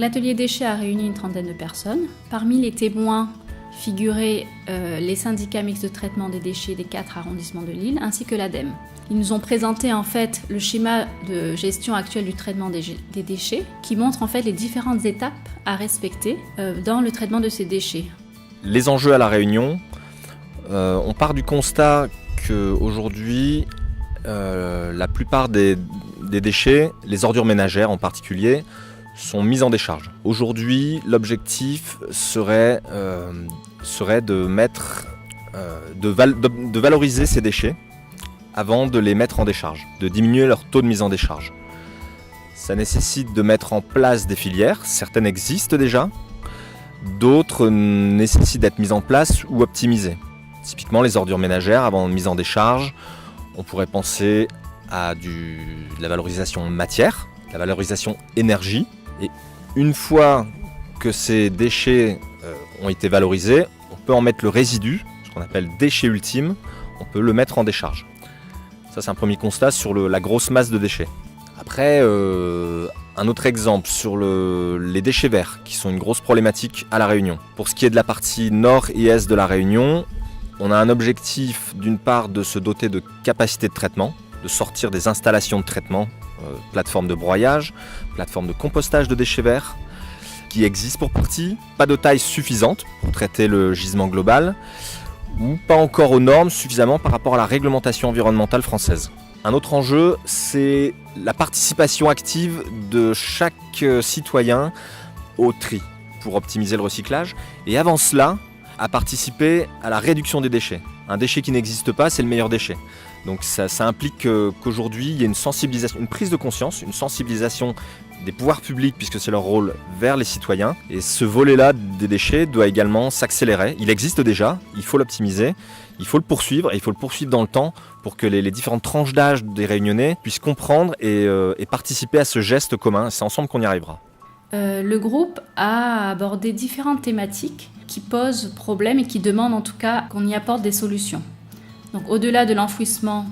l'atelier déchets a réuni une trentaine de personnes. Parmi les témoins figuraient les syndicats mixtes de traitement des déchets des 4 arrondissements de Lille ainsi que l'ADEME. Ils nous ont présenté en fait le schéma de gestion actuel du traitement des déchets qui montre en fait les différentes étapes à respecter dans le traitement de ces déchets. Les enjeux à La Réunion, on part du constat qu'aujourd'hui, la plupart des déchets, les ordures ménagères en particulier, sont mises en décharge. Aujourd'hui, l'objectif serait de valoriser ces déchets avant de les mettre en décharge, de diminuer leur taux de mise en décharge. Ça nécessite de mettre en place des filières, certaines existent déjà, d'autres nécessitent d'être mises en place ou optimisées. Typiquement les ordures ménagères, avant de mise en décharge, on pourrait penser à de la valorisation matière, la valorisation énergie. Et une fois que ces déchets ont été valorisés, on peut en mettre le résidu, ce qu'on appelle déchet ultime, on peut le mettre en décharge. Ça, c'est un premier constat sur la grosse masse de déchets. Après, un autre exemple sur les déchets verts, qui sont une grosse problématique à La Réunion. Pour ce qui est de la partie nord et est de La Réunion, on a un objectif d'une part de se doter de capacités de traitement, de sortir des installations de traitement, plateformes de broyage, plateformes de compostage de déchets verts, qui existent pour partie, pas de taille suffisante pour traiter le gisement global, ou pas encore aux normes suffisamment par rapport à la réglementation environnementale française. Un autre enjeu, c'est la participation active de chaque citoyen au tri pour optimiser le recyclage, et avant cela, à participer à la réduction des déchets. Un déchet qui n'existe pas, c'est le meilleur déchet. Donc ça implique qu'aujourd'hui, il y ait une sensibilisation, une prise de conscience, une sensibilisation des pouvoirs publics, puisque c'est leur rôle, vers les citoyens. Et ce volet-là des déchets doit également s'accélérer. Il existe déjà, il faut l'optimiser, il faut le poursuivre, et il faut le poursuivre dans le temps pour que les différentes tranches d'âge des Réunionnais puissent comprendre et participer à ce geste commun. C'est ensemble qu'on y arrivera. Le groupe a abordé différentes thématiques qui posent problème et qui demandent en tout cas qu'on y apporte des solutions. Donc, au-delà de l'enfouissement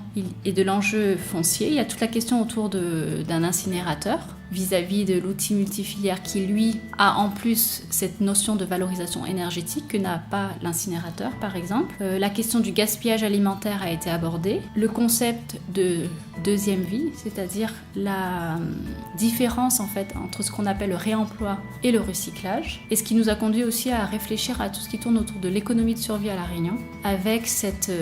et de l'enjeu foncier, il y a toute la question autour d'un incinérateur vis-à-vis de l'outil multifilière qui, lui, a en plus cette notion de valorisation énergétique que n'a pas l'incinérateur, par exemple. La question du gaspillage alimentaire a été abordée. Le concept de deuxième vie, c'est-à-dire la différence en fait entre ce qu'on appelle le réemploi et le recyclage. Et ce qui nous a conduit aussi à réfléchir à tout ce qui tourne autour de l'économie de survie à La Réunion, avec cette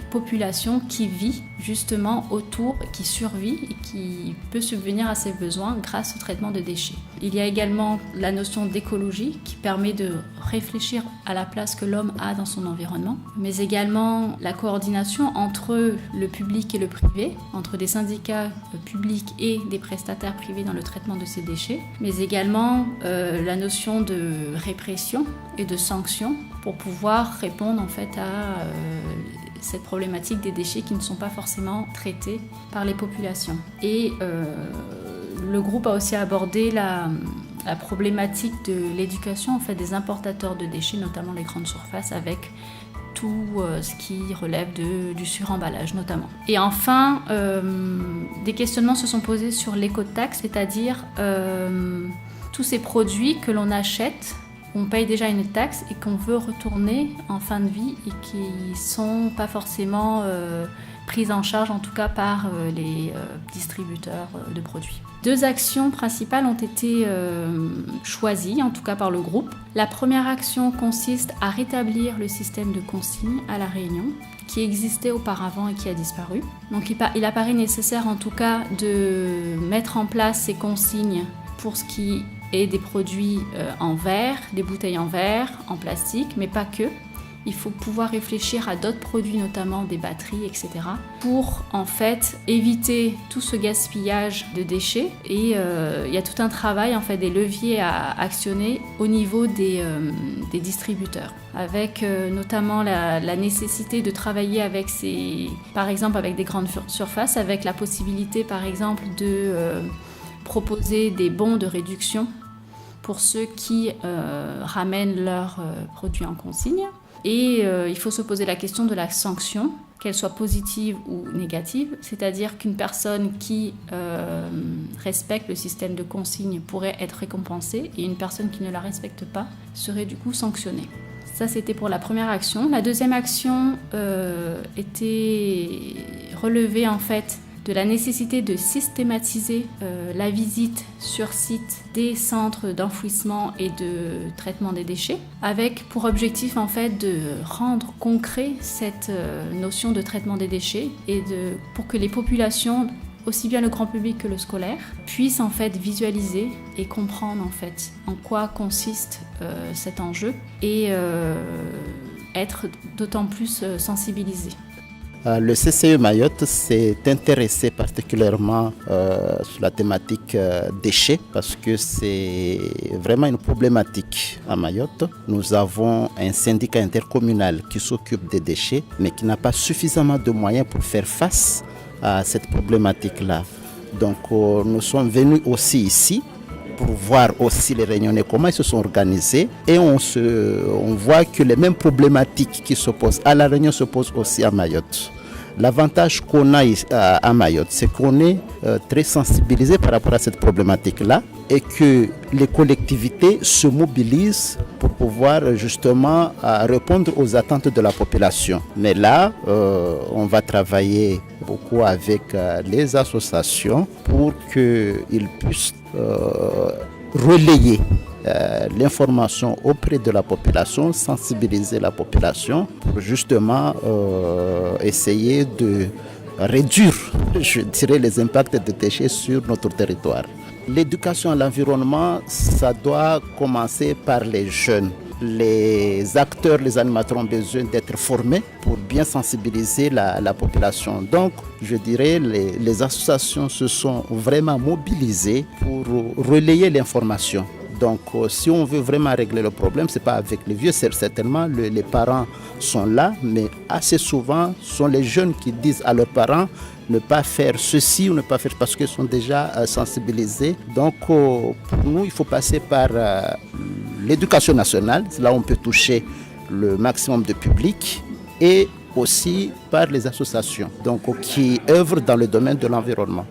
population qui vit justement autour, qui survit et qui peut subvenir à ses besoins grâce au traitement de déchets. Il y a également la notion d'écologie qui permet de réfléchir à la place que l'homme a dans son environnement, mais également la coordination entre le public et le privé, entre des syndicats publics et des prestataires privés dans le traitement de ces déchets, mais également la notion de répression et de sanction pour pouvoir répondre en fait à cette problématique des déchets qui ne sont pas forcément traités par les populations. Et le groupe a aussi abordé la problématique de l'éducation en fait, des importateurs de déchets, notamment les grandes surfaces, avec tout ce qui relève du suremballage notamment. Et enfin, des questionnements se sont posés sur l'écotaxe, c'est-à-dire tous ces produits que l'on achète, on paye déjà une taxe et qu'on veut retourner en fin de vie et qui ne sont pas forcément prises en charge, en tout cas par les distributeurs de produits. 2 actions principales ont été choisies, en tout cas par le groupe. La première action consiste à rétablir le système de consigne à La Réunion, qui existait auparavant et qui a disparu. Donc il apparaît nécessaire en tout cas de mettre en place ces consignes pour ce qui et des produits en verre, des bouteilles en verre, en plastique, mais pas que. Il faut pouvoir réfléchir à d'autres produits, notamment des batteries, etc., pour en fait éviter tout ce gaspillage de déchets. Et il y a tout un travail, en fait, des leviers à actionner au niveau des distributeurs, avec notamment la nécessité de travailler avec par exemple avec des grandes surfaces, avec la possibilité, par exemple, de proposer des bons de réduction pour ceux qui ramènent leurs produits en consigne. Et il faut se poser la question de la sanction. qu'elle soit positive ou négative, c'est-à-dire qu'une personne qui respecte le système de consigne pourrait être récompensée et une personne qui ne la respecte pas serait du coup sanctionnée. Ça, c'était pour la première action. La deuxième action était relevée en fait de la nécessité de systématiser la visite sur site des centres d'enfouissement et de traitement des déchets, avec pour objectif en fait de rendre concret cette notion de traitement des déchets et pour que les populations, aussi bien le grand public que le scolaire, puissent en fait visualiser et comprendre en fait en quoi consiste cet enjeu et être d'autant plus sensibilisés. Le CCE Mayotte s'est intéressé particulièrement sur la thématique déchets parce que c'est vraiment une problématique à Mayotte. Nous avons un syndicat intercommunal qui s'occupe des déchets mais qui n'a pas suffisamment de moyens pour faire face à cette problématique-là. Donc nous sommes venus aussi ici pour voir aussi les Réunionnais comment ils se sont organisés et on voit que les mêmes problématiques qui s'opposent à la Réunion se posent aussi à Mayotte. L'avantage qu'on a à Mayotte, c'est qu'on est très sensibilisé par rapport à cette problématique-là et que les collectivités se mobilisent pour pouvoir justement répondre aux attentes de la population. Mais là, on va travailler beaucoup avec les associations pour qu'ils puissent relayer l'information auprès de la population, sensibiliser la population pour justement essayer de réduire, je dirais, les impacts des déchets sur notre territoire. L'éducation à l'environnement, ça doit commencer par les jeunes. Les acteurs, les animateurs ont besoin d'être formés pour bien sensibiliser la population. Donc, je dirais, les associations se sont vraiment mobilisées pour relayer l'information. Donc, si on veut vraiment régler le problème, ce n'est pas avec les vieux, certainement les parents sont là, mais assez souvent, ce sont les jeunes qui disent à leurs parents ne pas faire ceci ou ne pas faire parce qu'ils sont déjà sensibilisés. Donc, pour nous, il faut passer par l'éducation nationale, là on peut toucher le maximum de public, et aussi par les associations donc, qui œuvrent dans le domaine de l'environnement.